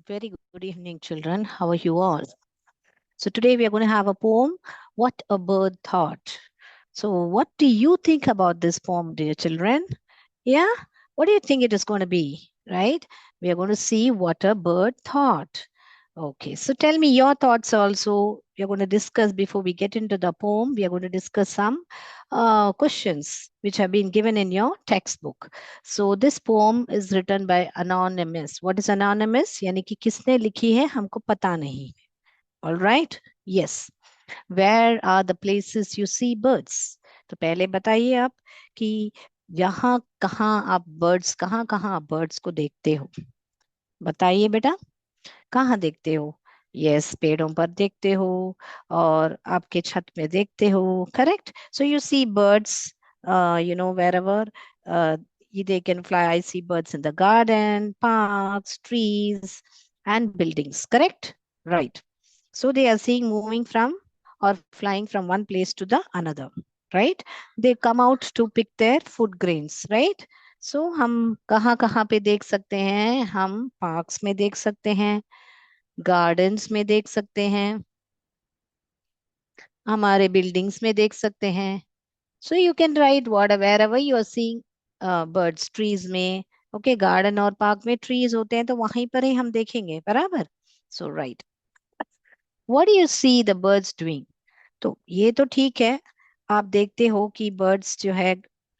Very good evening, children. How are you all? So, today we are going to have a poem, What a Bird Thought. So, what do you think about this poem, dear children? Yeah? What do you think it is going to be? Right? We are going to see what a bird thought. Okay, so tell me your thoughts also. We are going to discuss before we get into the poem. We are going to discuss some questions which have been given in your textbook. So this poem is written by anonymous. What is anonymous? यानी कि किसने लिखी है हमको पता नहीं. All right? Yes. Where are the places you see birds? तो पहले बताइए आप कि यहाँ कहाँ आप बर्ड्स को देखते हो. बताइए बेटा, कहाँ देखते हो? यस, पेड़ों पर देखते हो और आपके छत में देखते हो. Correct. So you see birds wherever they can fly. I see birds in the garden, parks, trees, and buildings. Correct? Right. So they are seeing moving from or flying from one place to the another. Right? They come out to pick their food grains. Right? So हम कहाँ कहाँ पे देख सकते हैं? हम parks में देख सकते हैं, गार्डन्स में देख सकते हैं, हमारे बिल्डिंग्स में देख सकते हैं. So you can write what wherever you are seeing birds. Trees में, ओके, गार्डन और पार्क में ट्रीज होते हैं तो वहीं पर ही हम देखेंगे. बराबर. So right. What do you see the birds doing? तो ये तो ठीक है, आप देखते हो कि बर्ड्स जो है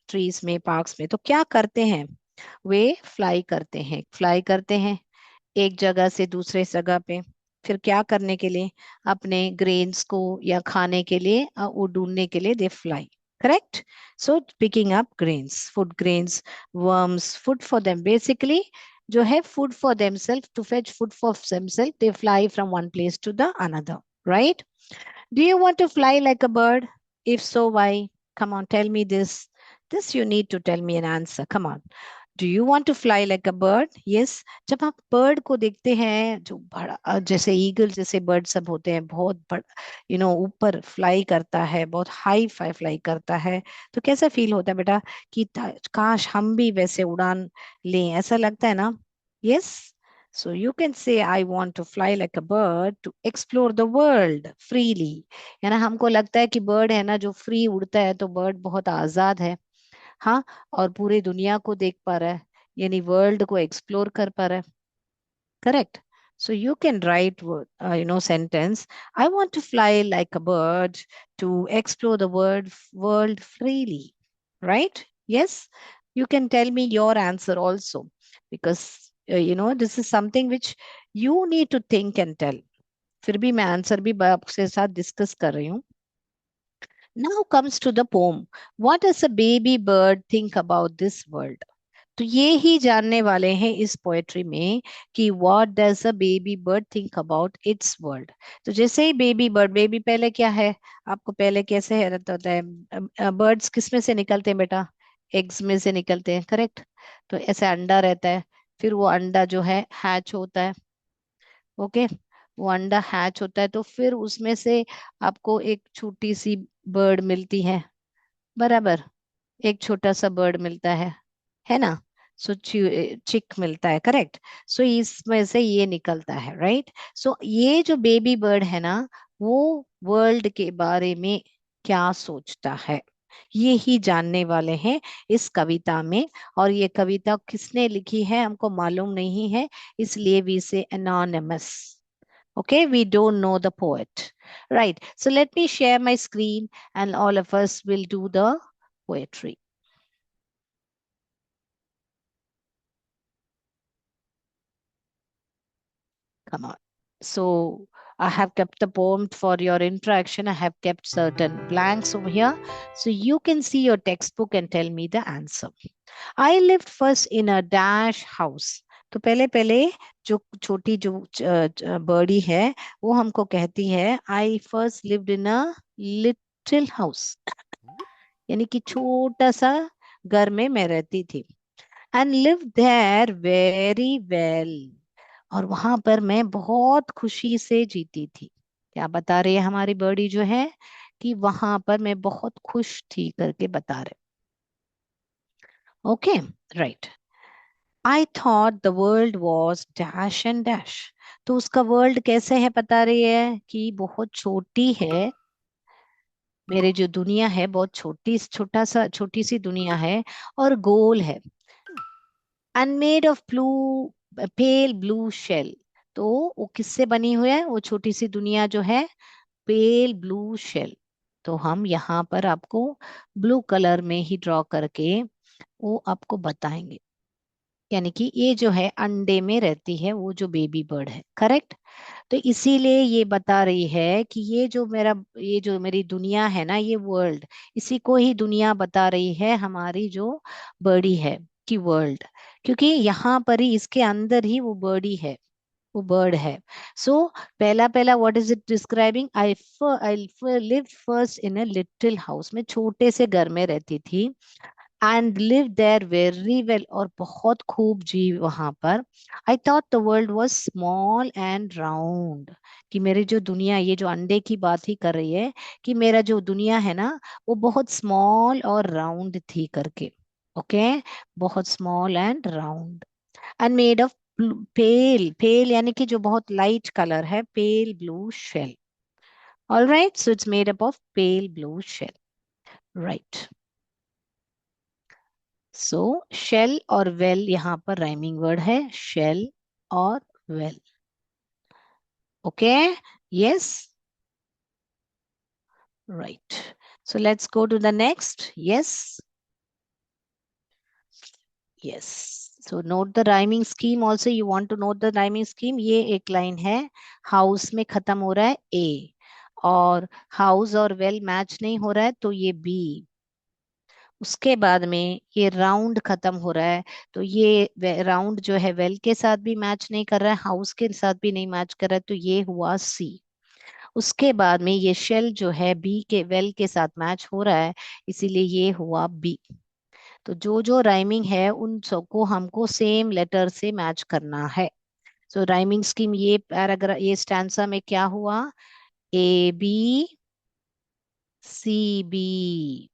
ट्रीज में, पार्क्स में, तो क्या करते हैं? वे फ्लाई करते हैं एक जगह से दूसरे जगह पे. फिर क्या करने के लिए? अपने ग्रेन्स को या खाने के लिए, वो ढूंढने के लिए they fly. Correct. So picking up grains, food grains, worms, food for them. Basically जो है food for themselves, to fetch food for themselves, they fly from one place to the another. Right. Do you want to fly like a bird? If so, why? Come on, tell me this. This you need to tell me an answer. Come on. Do you want to fly like a bird? Yes. जब आप bird को देखते हैं जो बड़ा जैसे eagle जैसे bird सब होते हैं, बहुत बड़ा, ऊपर फ्लाई करता है, बहुत हाई फाई फ्लाई करता है, तो कैसा फील होता है बेटा कि काश हम भी वैसे उड़ान लें, ऐसा लगता है ना? Yes. So you can say, I want to fly like a bird to explore the world freely. है ना, हमको लगता है कि बर्ड है ना जो फ्री उड़ता है, तो बर्ड बहुत आजाद है. हाँ. और पूरी दुनिया को देख पा रहा है, यानी वर्ल्ड को एक्सप्लोर कर पा रहा है. Correct. So you can write, sentence. I want to fly like a bird to explore the world freely. Right? Yes. You can tell me your answer also, because this is something which you need to think and tell. फिर भी मैं answer भी आपके साथ discuss कर रही हूँ. Now comes to the poem. What does a baby bird think about this world? तो ये ही जानने वाले हैं इस पोएट्री में कि what does a baby bird think about it's world. तो जैसे ही बेबी बर्ड, बेबी पहले क्या है, आपको पहले कैसे रहता होता है? बर्ड्स किस में से निकलते हैं बेटा? एग्स में से निकलते हैं. करेक्ट. तो ऐसे अंडा रहता है, फिर वो अंडा जो है हैच होता है. ओके. वो अंडा हैच होता है तो फिर उसमें से आपको एक छोटी सी बर्ड मिलती है. बराबर. एक छोटा सा बर्ड मिलता है ना? सो चिक मिलता है. करेक्ट. सो इसमें से ये निकलता है. राइट. सो ये जो बेबी बर्ड है ना, वो वर्ल्ड के बारे में क्या सोचता है, ये ही जानने वाले हैं इस कविता में. और ये कविता किसने लिखी है हमको मालूम नहीं है, इसलिए वी से anonymous. Okay, we don't know the poet. Right. So let me share my screen and all of us will do the poetry. Come on. So I have kept the poem for your interaction. I have kept certain blanks over here. So you can see your textbook and tell me the answer. I lived first in a dash house. तो पहले पहले जो छोटी जो birdie है वो हमको कहती है, I first lived in a little house, यानी कि छोटा सा घर में मैं रहती थी. And live there very well, और वहां पर मैं बहुत खुशी से जीती थी. क्या बता रही है हमारी बर्डी जो है कि वहां पर मैं बहुत खुश थी करके बता रहे. Okay. Right. I thought the world was dash and dash. तो उसका वर्ल्ड कैसे है बता रही है कि बहुत छोटी है। मेरे जो दुनिया है बहुत छोटी सी दुनिया है और गोल है। And made of blue, pale blue shell. तो वो किससे बनी हुई है वो छोटी सी दुनिया जो है? Pale blue shell. तो हम यहाँ पर आपको ब्लू कलर में ही ड्रॉ करके वो आपको बताएंगे। यानी कि ये जो है अंडे में रहती है वो जो बेबी बर्ड है, करेक्ट। तो इसीलिए ये बता रही है कि ये जो मेरी दुनिया है ना, ये वर्ल्ड, इसी को ही दुनिया बता रही है हमारी जो बर्डी है कि वर्ल्ड। क्योंकि यहाँ पर ही इसके अंदर ही वो बर्डी है, वो बर्ड है। सो पहला पहला what is it describing? I live first in a little house, में छोटे से घर में रहती थी। And live there very well, और बहुत खूब जी वहां पर। I thought the world was small and round. कि मेरी जो दुनिया, ये जो अंडे की बात ही कर रही है कि मेरा जो दुनिया है ना वो बहुत स्मॉल और राउंड थी करके। ओके, बहुत small and round. And made of pale, pale यानी कि जो बहुत लाइट कलर है, pale blue shell. All right, so it's made up of pale blue shell, right. So shell और वेल यहाँ पर राइमिंग वर्ड है, शेल और well. Okay, yes, right. So let's go to the next. Yes, yes. So note the rhyming scheme also, you want to note the rhyming scheme. ये एक line है, house में खत्म हो रहा है ए, और हाउस और वेल मैच नहीं हो रहा है तो ये बी। उसके बाद में ये राउंड खत्म हो रहा है, तो ये राउंड जो है वेल के साथ भी मैच नहीं कर रहा है, हाउस के साथ भी नहीं मैच कर रहा है, तो ये हुआ सी। उसके बाद में ये शेल जो है बी के वेल के साथ मैच हो रहा है, इसीलिए ये हुआ बी। तो जो जो राइमिंग है उन सबको हमको सेम लेटर से मैच करना है। सो राइमिंग स्कीम, ये पैराग्राफ, ये स्टैंजा में क्या हुआ? A B, C B,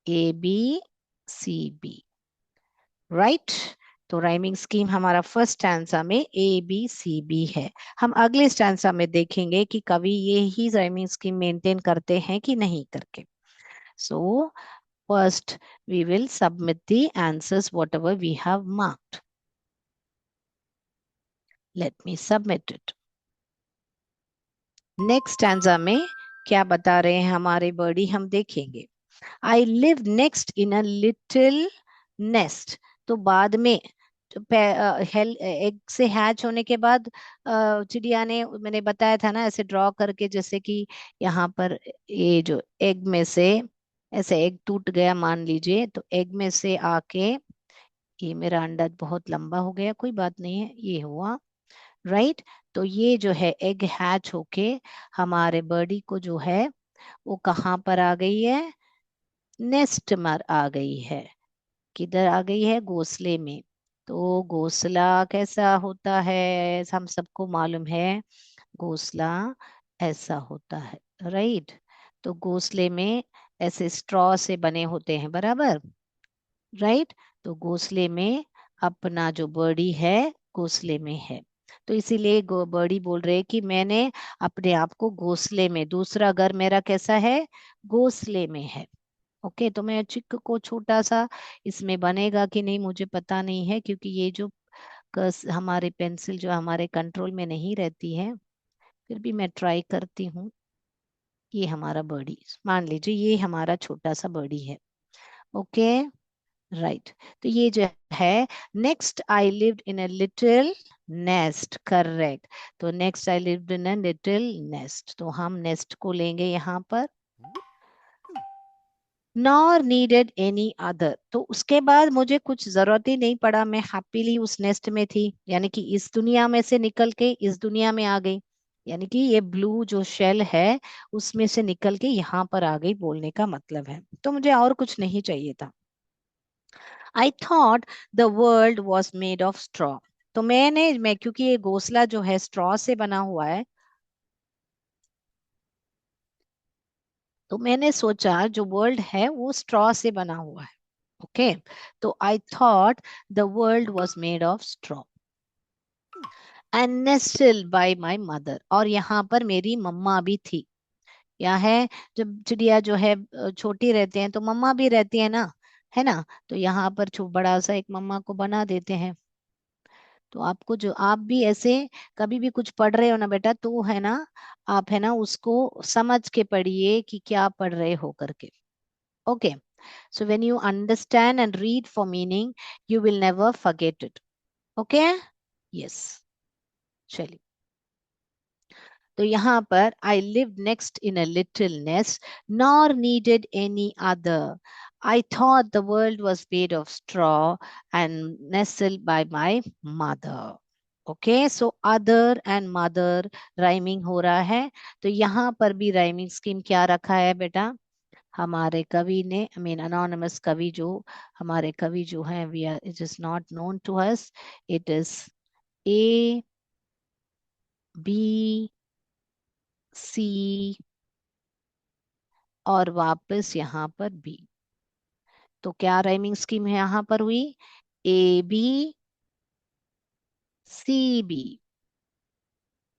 A B, C B, right. तो राइमिंग स्कीम हमारा फर्स्ट स्टैंजा में ए बी सी बी है। हम अगले स्टैंजा में देखेंगे कि कवि ये ही राइमिंग स्कीम मेंटेन करते हैं कि नहीं करके। So first we will submit the answers whatever we have marked. Let me submit it. Next stanza में क्या बता रहे हैं हमारे बर्डी, हम देखेंगे। I live next in a little nest. तो बाद में हेल एग से हैच होने के बाद चिड़िया ने, मैंने बताया था ना ऐसे ड्रॉ करके, जैसे कि यहाँ पर ये जो एग में से ऐसे एग टूट गया मान लीजिए, तो एग में से आके, ये मेरा अंडा बहुत लंबा हो गया, कोई बात नहीं है, ये हुआ, राइट। तो ये जो है एग हैच होके हमारे बर्डी को जो है वो कहाँ पर आ गई है? नेस्ट मर आ गई है। किधर आ गई है? घोंसले में। तो घोंसला कैसा होता है? हम सबको मालूम है, घोंसला ऐसा होता है, राइट। तो घोंसले में ऐसे स्ट्रॉ से बने होते हैं, बराबर, राइट। तो घोंसले में अपना जो बर्डी है घोंसले में है। तो इसीलिए बर्डी बोल रहे हैं कि मैंने अपने आप को घोंसले में, दूसरा घर मेरा कैसा है? घोंसले में है। ओके, तो मैं चिक को छोटा सा इसमें बनेगा कि नहीं मुझे पता नहीं है, क्योंकि ये जो हमारी पेंसिल जो हमारे कंट्रोल में नहीं रहती है, फिर भी मैं ट्राई करती हूँ। ये हमारा बर्डी, मान लीजिए ये हमारा छोटा सा बर्डी है। Okay, right. तो ये जो है, next I lived in a little nest, correct. तो next I lived in a little nest, तो हम नेस्ट को लेंगे यहाँ पर। नॉर नीडेड एनी अदर, तो उसके बाद मुझे कुछ जरूरत ही नहीं पड़ा, मैं हैप्पीली उस नेस्ट में थी, यानी कि इस दुनिया में से निकल के इस दुनिया में आ गई। यानी कि ये ब्लू जो शेल है उसमें से निकल के यहाँ पर आ गई, बोलने का मतलब है। तो मुझे और कुछ नहीं चाहिए था। आई thought the world was made of straw. तो मैं क्योंकि ये घोंसला जो है स्ट्रॉ से बना हुआ है, तो मैंने सोचा जो वर्ल्ड है वो स्ट्रॉ से बना हुआ है। ओके, तो I thought the world was made of straw and nestled by my mother, और यहाँ पर मेरी मम्मा भी थी। या है, जब चिड़िया जो है छोटी रहते हैं तो मम्मा भी रहती है ना, है ना। तो यहाँ पर बड़ा सा एक मम्मा को बना देते हैं। तो आपको जो आप भी ऐसे कभी भी कुछ पढ़ रहे हो ना बेटा, तो है ना, आप है ना उसको समझ के पढ़िए कि क्या पढ़ रहे हो करके। Okay, so when you understand and read for meaning, you will never forget it. Okay, yes, चलिए। तो यहाँ पर आई live next in a little nest nor needed any other, I thought the world was made of straw and nestled by my mother। Okay, so other and mother rhyming हो रहा है। तो यहाँ पर भी राइमिंग स्कीम क्या रखा है बेटा, हमारे कवि ने, आई मीन अनोनिमस कवि, जो हमारे कवि जो हैं, we are, it is not known to us, it is A B C और वापस यहाँ पर बी। तो क्या राइमिंग स्कीम है यहाँ पर हुई, A B C B.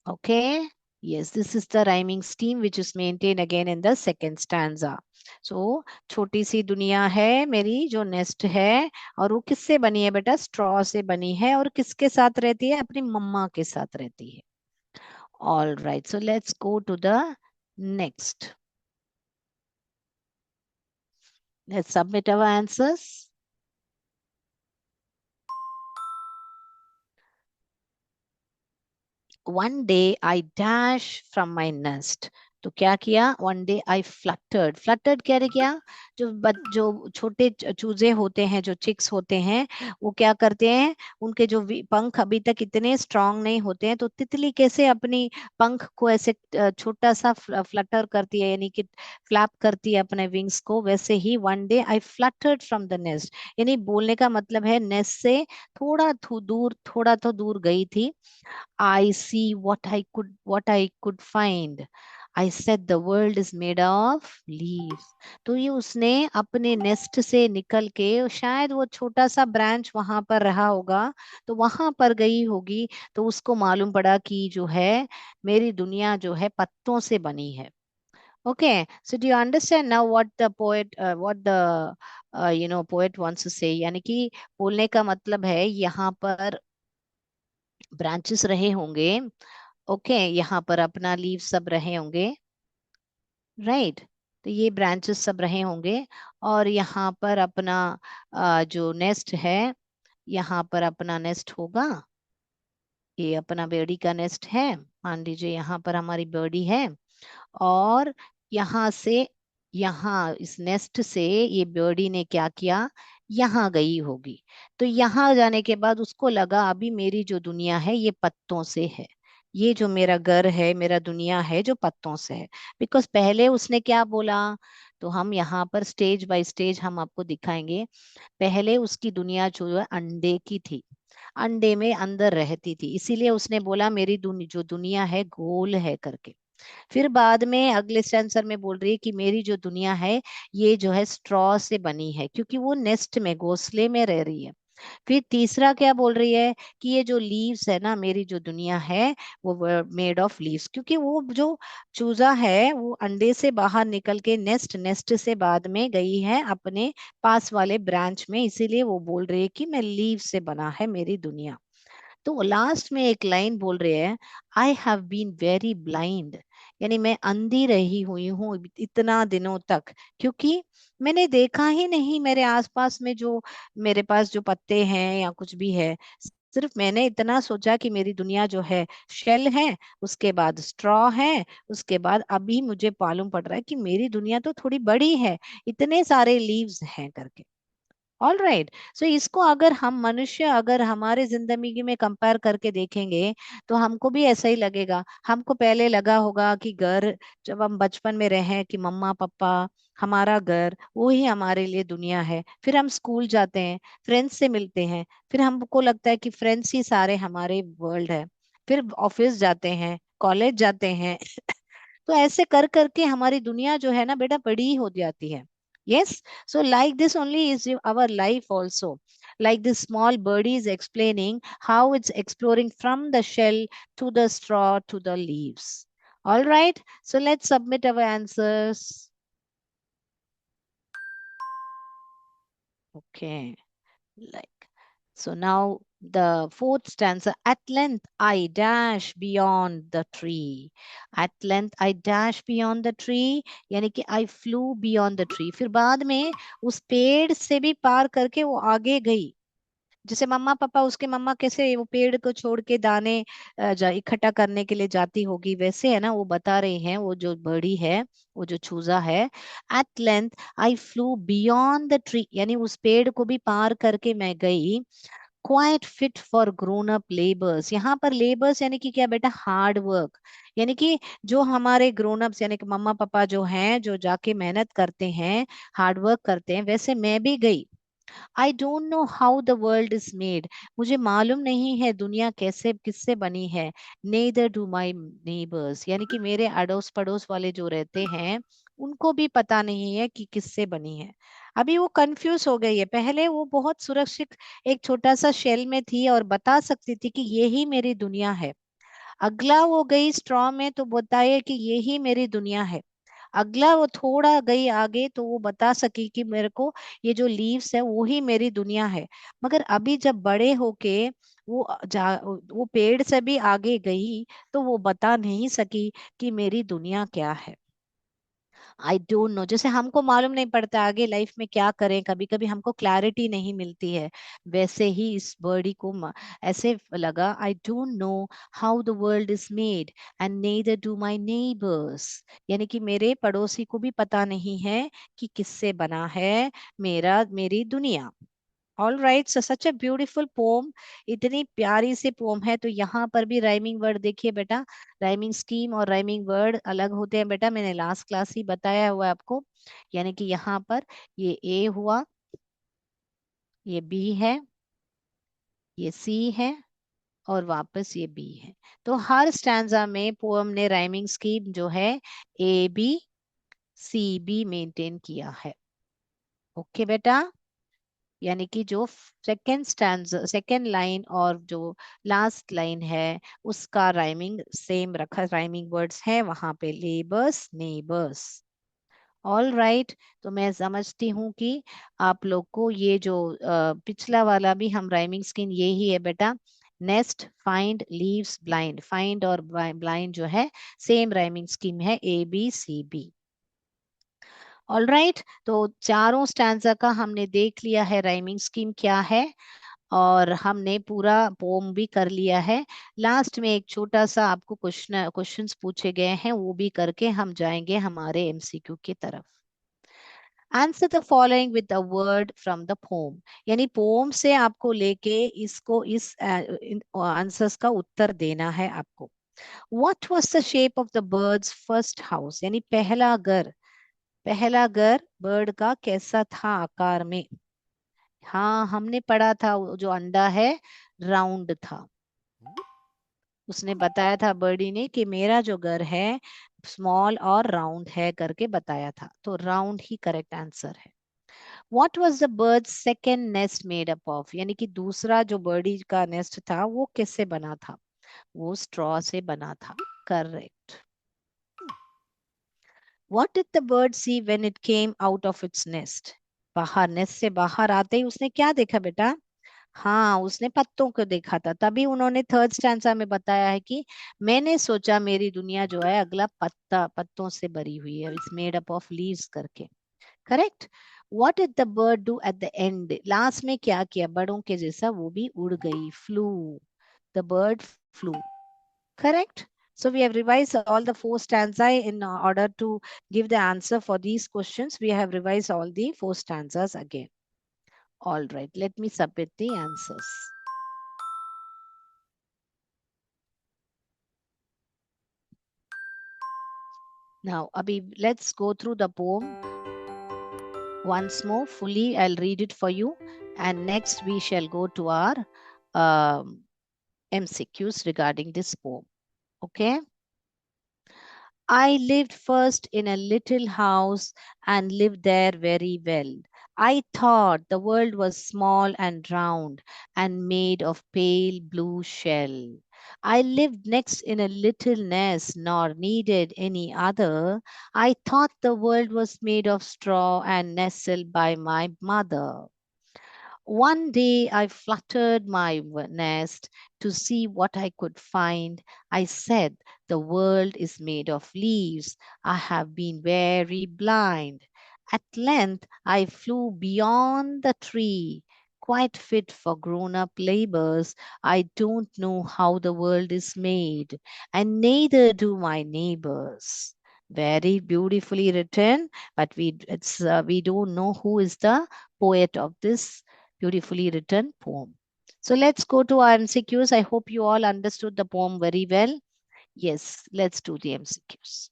Okay, yes, this is the rhyming scheme which is maintained again in the second stanza. So छोटी सी दुनिया है मेरी जो नेस्ट है, और वो किससे बनी है बेटा, स्ट्रॉ से बनी है, और किसके साथ रहती है, अपनी मम्मा के साथ रहती है। All right, so let's go to the next, let's submit our answers. One day I dash from my nest, तो क्या किया, one day I fluttered, fluttered क्या किया, जो छोटे चूजे होते हैं, जो चिक्स होते हैं, वो क्या करते हैं, उनके जो पंख अभी तक इतने स्ट्रांग नहीं होते हैं, तो तितली कैसे अपनी पंख को ऐसे छोटा सा फ्लटर करती है, यानी कि फ्लैप करती है अपने विंग्स को, वैसे ही one day I fluttered from the nest, यानी बोलने का मतलब है नेस्ट से दूर, थोड़ा तो दूर गई थी। I see what I could find. I said the world is made of leaves. तो ये उसने अपने नेस्ट से निकल के, शायद वो छोटा सा ब्रांच वहां पर रहा होगा, तो वहां पर गई होगी, तो उसको मालूम पड़ा कि जो है मेरी दुनिया जो है पत्तों से बनी है। Okay, so do you understand now what the poet wants to say, यानी कि बोलने का मतलब है यहाँ पर ब्रांचेस रहे होंगे। ओके, यहाँ पर अपना लीव सब रहे होंगे, राइट। तो ये ब्रांचेस सब रहे होंगे, और यहाँ पर अपना जो नेस्ट है, यहाँ पर अपना नेस्ट होगा, ये अपना बर्डी का नेस्ट है, मान लीजिए यहाँ पर हमारी बर्डी है, और यहाँ से, यहाँ इस नेस्ट से ये बर्डी ने क्या किया, यहाँ गई होगी। तो यहाँ जाने के बाद उसको लगा अभी मेरी जो दुनिया है ये पत्तों से है, ये जो मेरा घर है, मेरा दुनिया है जो पत्तों से है। बिकॉज पहले उसने क्या बोला, तो हम यहाँ पर स्टेज बाय स्टेज हम आपको दिखाएंगे। पहले उसकी दुनिया जो है अंडे की थी, अंडे में अंदर रहती थी, इसीलिए उसने बोला मेरी जो दुनिया है गोल है करके। फिर बाद में अगले सेंसर में बोल रही है कि मेरी जो दुनिया है ये जो है स्ट्रॉ से बनी है, क्योंकि वो नेस्ट में, घोंसले में रह रही है। फिर तीसरा क्या बोल रही है कि ये जो लीव्स है ना, मेरी जो दुनिया है वो मेड ऑफ लीव्स, क्योंकि वो जो चूजा है वो अंडे से बाहर निकल के नेस्ट, नेस्ट से बाद में गई है अपने पास वाले ब्रांच में, इसीलिए वो बोल रही है कि मैं लीव से बना है मेरी दुनिया। तो लास्ट में एक लाइन बोल रहे हैं, I have been very blind, यानी मैं अंधी रही हुई हूँ इतना दिनों तक, क्योंकि मैंने देखा ही नहीं मेरे आसपास में जो, मेरे पास जो पत्ते हैं या कुछ भी है, सिर्फ मैंने इतना सोचा कि मेरी दुनिया जो है शेल है, उसके बाद स्ट्रॉ है, उसके बाद अभी मुझे मालूम पड़ रहा है कि मेरी दुनिया तो थोड़ी बड़ी है, इतने सारे लीव्स हैं करके। ऑल राइट, सो इसको अगर हम मनुष्य अगर हमारे जिंदगी में कंपेयर करके देखेंगे, तो हमको भी ऐसा ही लगेगा। हमको पहले लगा होगा कि घर, जब हम बचपन में रहे, कि मम्मा पापा, हमारा घर वो ही हमारे लिए दुनिया है। फिर हम स्कूल जाते हैं, फ्रेंड्स से मिलते हैं, फिर हमको लगता है कि फ्रेंड्स ही सारे हमारे वर्ल्ड है। फिर ऑफिस जाते हैं, कॉलेज जाते हैं तो ऐसे कर करके हमारी दुनिया जो है ना बेटा बड़ी हो जाती है। Yes, so like this only is our life also. Like this small birdie is explaining how it's exploring from the shell to the straw to the leaves. All right, so let's submit our answers. Okay, like, so now the fourth stanza, at length I dash beyond the tree. At length I dash beyond the tree, यानी कि I flew beyond the tree. फिर बाद में उस पेड़ से भी पार करके वो आगे गई। जैसे मम्मा पापा, उसके मम्मा कैसे वो पेड़ को छोड़ के दाने इकट्ठा करने के लिए जाती होगी, वैसे है ना, वो बता रही हैं वो जो बड़ी है, वो जो चूजा है। At length I flew beyond the tree, यानी उस पेड़ को भी पार करके मैं गई। Quite fit for grown up labours, यहाँ पर लेबर्स यानी कि क्या बेटा, हार्ड वर्क, यानी कि जो हमारे ग्रोन अप्स यानी कि मम्मा पापा जो हैं, जो जाके मेहनत करते हैं, हार्ड वर्क करते हैं, वैसे मैं भी गई। आई don't know how the world is made, मुझे मालूम नहीं है दुनिया कैसे किससे बनी है। नेदर डू माई नेबर्स, यानी कि मेरे अड़ोस पड़ोस वाले जो रहते हैं, उनको भी पता नहीं है कि किससे बनी है। अभी वो कंफ्यूज हो गई है, पहले वो बहुत सुरक्षित एक छोटा सा शेल में थी और बता सकती थी कि ये ही मेरी दुनिया है। अगला वो गई स्ट्रॉ में तो बताया कि ये ही मेरी दुनिया है। अगला वो थोड़ा गई आगे तो वो बता सकी कि मेरे को ये जो लीव्स है वो ही मेरी दुनिया है। मगर अभी जब बड़े होके वो पेड़ से भी आगे गई, तो वो बता नहीं सकी कि मेरी दुनिया क्या है। आई डोंट नो, जैसे हमको मालूम नहीं पड़ता आगे लाइफ में क्या करें, कभी कभी हमको क्लैरिटी नहीं मिलती है, वैसे ही इस बर्डी को ऐसे लगा, I don't know how the world is made and neither do my neighbours, यानी कि मेरे पड़ोसी को भी पता नहीं है कि किससे बना है मेरी दुनिया। All right, so such a beautiful poem, इतनी प्यारी सी पोम है। तो यहाँ पर भी राइमिंग वर्ड देखिए बेटा, राइमिंग स्कीम और राइमिंग वर्ड अलग होते हैं बेटा, मैंने लास्ट क्लास ही बताया हुआ है आपको। यानी कि यहाँ पर ये ए हुआ, ये बी है, ये सी है, और वापस ये बी है। तो हर स्टैंजा में पोएम ने राइमिंग स्कीम जो है A B C B maintain किया है। ओके बेटा, यानी कि जो सेकेंड स्टैंजा, सेकेंड लाइन और जो लास्ट लाइन है, उसका राइमिंग सेम रखा, राइमिंग वर्ड्स है वहां पे, लेबर्स नेबर्स। ऑल राइट, तो मैं समझती हूँ कि आप लोग को ये जो पिछला वाला भी हम राइमिंग स्कीम यही है बेटा, nest find leaves blind, find और ब्लाइंड जो है सेम राइमिंग स्कीम है, A B C B. All right, तो चारों स्टैंजा का हमने देख लिया है राइमिंग स्कीम क्या है, और हमने पूरा पोम भी कर लिया है। लास्ट में एक छोटा सा आपको क्वेश्चंस पूछे गए हैं, वो भी करके हम जाएंगे हमारे एमसीक्यू की तरफ। Answer the following with a word from the pome, यानी पोम से आपको लेके इसको इस आंसर्स का उत्तर देना है आपको। What was the shape of the birds first house, यानी पहला घर, पहला घर बर्ड का कैसा था आकार में। हाँ, हमने पढ़ा था वो जो अंडा है राउंड था। उसने बताया था बर्डी ने कि मेरा जो घर है स्मॉल और राउंड है करके बताया था, तो राउंड ही करेक्ट आंसर है। What was the bird second nest made up of, यानी कि दूसरा जो बर्डी का नेस्ट था वो किससे बना था, वो स्ट्रॉ से बना था। Correct. What did the bird see when it came out of its nest, बाहर, नेस्ट से बाहर आते ही उसने क्या देखा बेटा। हाँ, उसने पत्तों को देखा था, तभी उन्होंने थर्ड स्टैंजा में बताया है कि मैंने सोचा मेरी दुनिया जो है अगला पत्ता पत्तों से भरी हुई है, it's made up of leaves करके। Correct. What did the bird do at the end, last में क्या किया, बड़ों के जैसा वो भी उड़ गई, flu, the bird flu. Correct. So we have revised all the four stanza in order to give the answer for these questions. We have revised all the four stanzas again. All right, let me submit the answers. Now, Abhi, let's go through the poem once more fully. I'll read it for you. And next, we shall go to our MCQs regarding this poem. Okay. I lived first in a little house and lived there very well. I thought the world was small and round and made of pale blue shell. I lived next in a little nest nor needed any other. I thought the world was made of straw and nestled by my mother. One day I fluttered my nest to see what I could find. I said, the world is made of leaves. I have been very blind. At length I flew beyond the tree, quite fit for grown up labors. I don't know how the world is made, and neither do my neighbors. Very beautifully written, but we don't know who is the poet of this beautifully written poem. So let's go to our MCQs. I hope you all understood the poem very well. Yes, let's do the MCQs.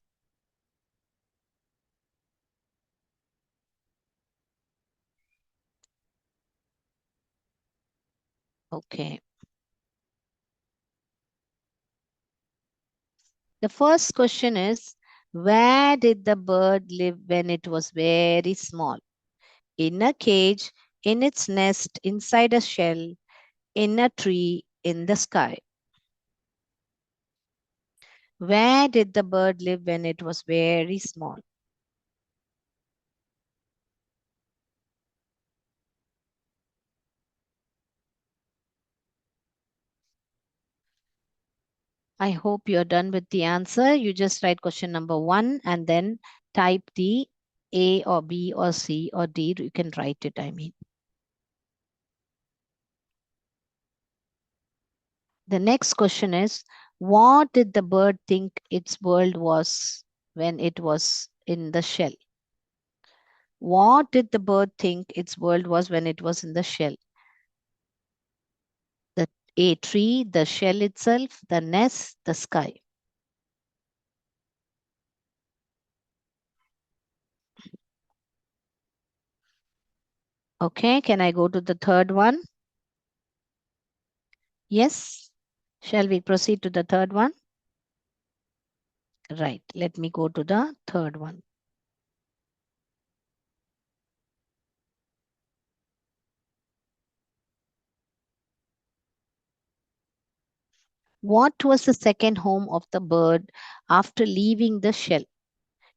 Okay. The first question is, where did the bird live when it was very small? In a cage, in its nest, inside a shell, in a tree, in the sky. Where did the bird live when it was very small? I hope you're done with the answer. You just write question number one and then type the A or B or C or D. You can write it, I mean. The next question is, what did the bird think its world was when it was in the shell? What did the bird think its world was when it was in the shell? The A tree, the shell itself, the nest, the sky. Okay, can I go to the third one? Yes. Shall we proceed to the third one? Right. Let me go to the third one. What was the second home of the bird after leaving the shell?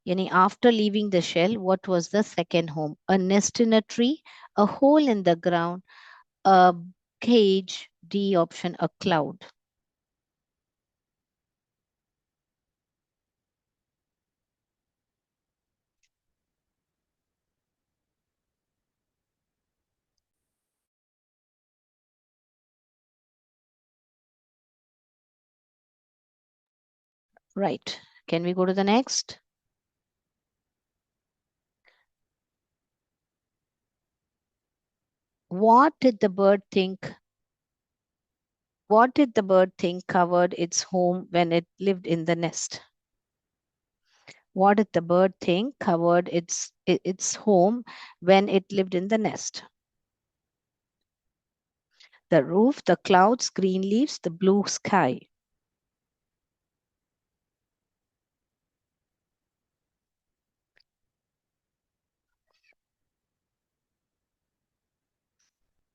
Yani after leaving the shell, what was the second home? A nest in a tree, a hole in the ground, a cage, D option, a cloud. Right. Can we go to the next? What did the bird think? What did the bird think covered its home when it lived in the nest? What did the bird think covered its home when it lived in the nest? The roof, the clouds, green leaves, the blue sky.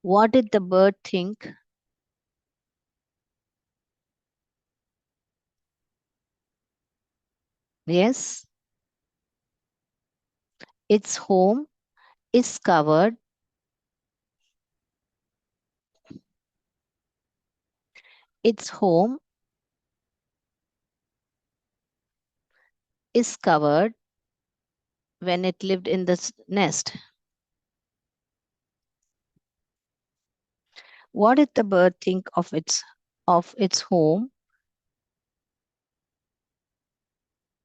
What did the bird think? Yes, its home is covered. Its home is covered when it lived in the nest. What did the bird think of its home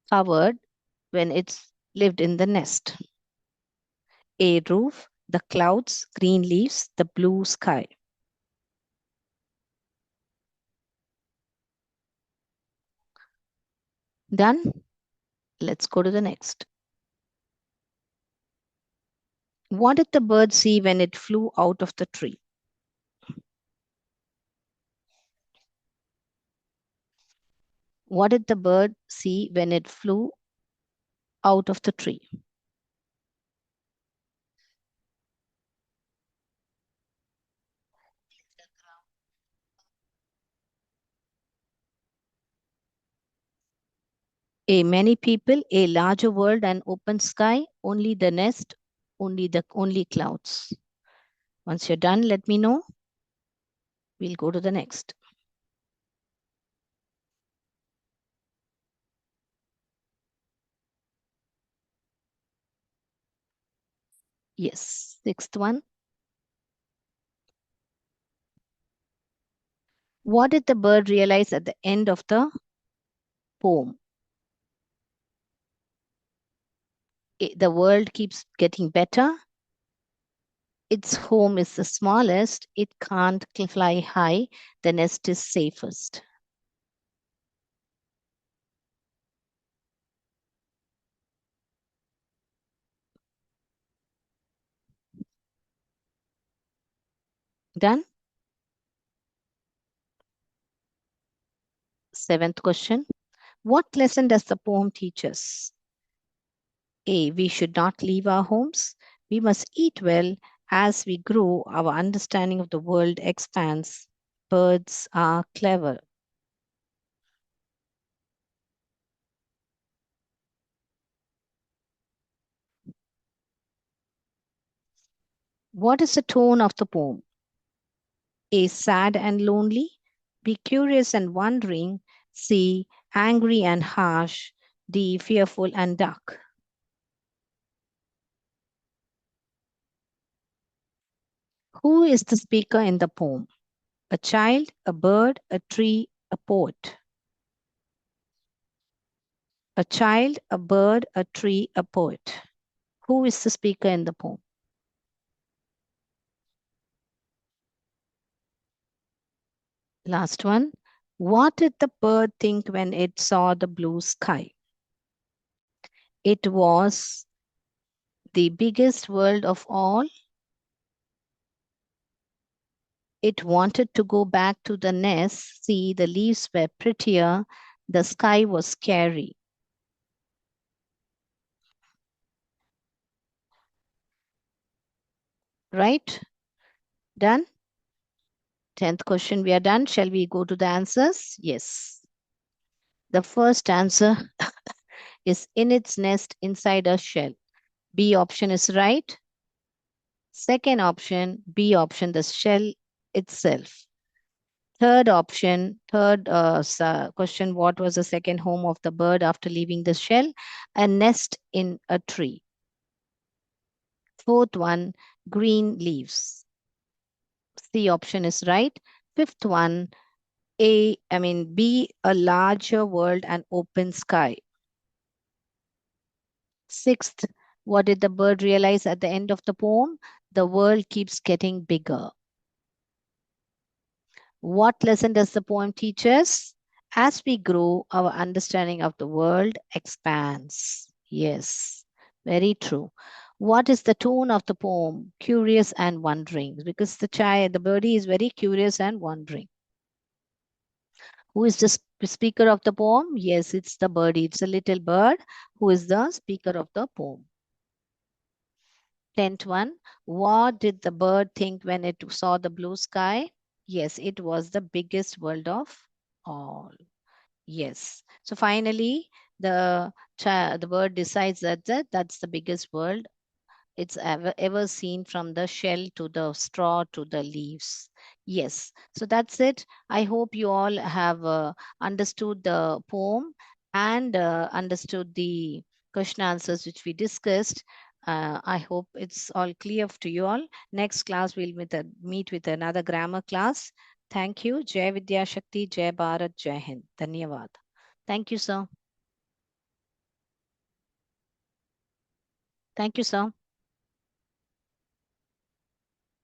covered when it's lived in the nest? A roof, the clouds, green leaves, the blue sky. Done? Let's go to the next. What did the bird see when it flew out of the tree? What did the bird see when it flew out of the tree? A many people, a larger world, and open sky, only the nest, only clouds. Once you're done, let me know. We'll go to the next. Yes, sixth one. What did the bird realize at the end of the poem? The world keeps getting better. Its home is the smallest. It can't fly high. The nest is safest. Done? Seventh question. What lesson does the poem teach us? A. We should not leave our homes. We must eat well. As we grow, our understanding of the world expands. Birds are clever. What is the tone of the poem? A. Sad and lonely. B. Curious and wondering. C. Angry and harsh. D. Fearful and dark. Who is the speaker in the poem? A child, a bird, a tree, a poet. A child, a bird, a tree, a poet. Who is the speaker in the poem? Last one. What did the bird think when it saw the blue sky? It was the biggest world of all. It wanted to go back to the nest. See, the leaves were prettier. The sky was scary. Right? Done? 10th question, we are done. Shall we go to the answers? Yes. The first answer is in its nest inside a shell. B option is right. Second option, B option, the shell itself. Third question, what was the second home of the bird after leaving the shell? A nest in a tree. Fourth one, green leaves. C option is right. Fifth one, B, a larger world and open sky. Sixth, what did the bird realize at the end of the poem? The world keeps getting bigger. What lesson does the poem teach us? As we grow, our understanding of the world expands. Yes, very true. What is the tone of the poem? Curious and wondering, because the birdie is very curious and wondering. Who is the speaker of the poem? Yes, it's the birdie. It's a little bird who is the speaker of the poem. 10th one. What did the bird think when it saw the blue sky? Yes, it was the biggest world of all. Yes. So finally, the bird decides that's the biggest world it's ever seen, from the shell to the straw to the leaves. Yes. So that's it. I hope you all have understood the poem and understood the question answers which we discussed. I hope it's all clear to you all. Next class we'll meet with another grammar class. Thank you. Jai Vidya Shakti, Jai Bharat, Jai Hind. Dhanyavad. Thank you, sir. Thank you, sir.